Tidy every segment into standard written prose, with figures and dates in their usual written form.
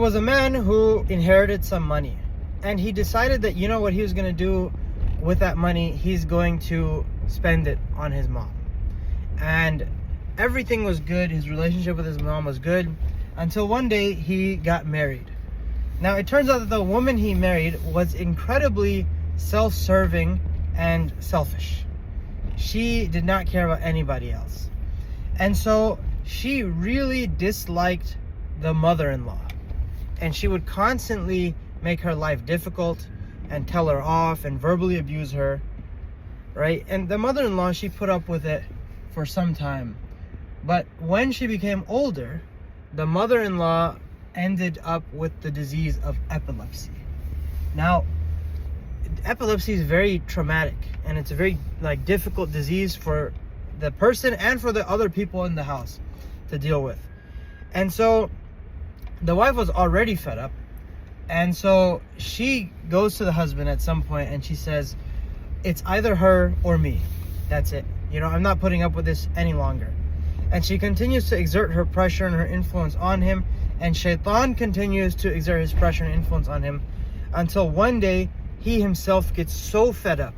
was a man who inherited some money, and he decided that, you know what he was going to do with that money? He's going to spend it on his mom. And everything was good. His relationship with his mom was good until one day he got married. Now, it turns out that the woman he married was incredibly self-serving and selfish. She did not care about anybody else. And so she really disliked the mother-in-law. And she would constantly make her life difficult and tell her off and verbally abuse her, right? And the mother-in-law, she put up with it for some time. But when she became older, the mother-in-law ended up with the disease of epilepsy. Now, epilepsy is very traumatic, and it's a very difficult disease for the person and for the other people in the house to deal with. And so the wife was already fed up, and so she goes to the husband at some point and she says, it's either her or me. That's it. I'm not putting up with this any longer. And she continues to exert her pressure and her influence on him, and Shaitan continues to exert his pressure and influence on him until one day he himself gets so fed up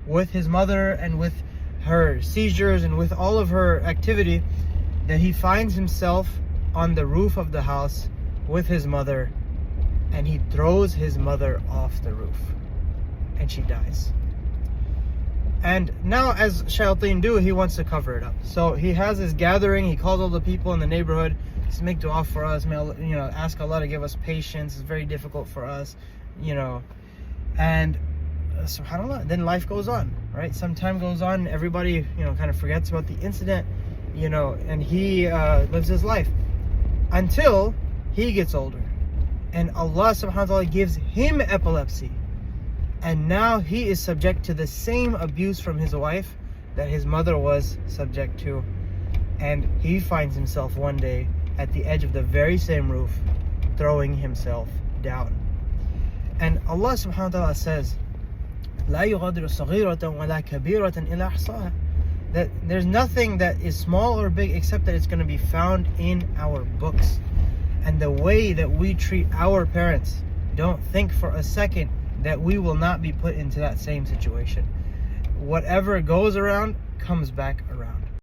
with his mother and with her seizures and with all of her activity that he finds himself on the roof of the house with his mother, and he throws his mother off the roof, and she dies. And now, as shayateen do, he wants to cover it up. So he has this gathering. He calls all the people in the neighborhood. He says, make dua for us. Ask Allah to give us patience. It's very difficult for us, And subhanAllah, then life goes on, right? Some time goes on. Everybody, kind of forgets about the incident, and he lives his life until he gets older. And Allah subhanahu wa ta'ala gives him epilepsy. And now he is subject to the same abuse from his wife that his mother was subject to. And he finds himself one day at the edge of the very same roof, throwing himself down. And Allah subhanahu wa ta'ala says, لا يغادر صغيرة ولا كبيرة إلا أحصاها. That there's nothing that is small or big except that it's going to be found in our books. And the way that we treat our parents, don't think for a second that we will not be put into that same situation. Whatever goes around comes back around.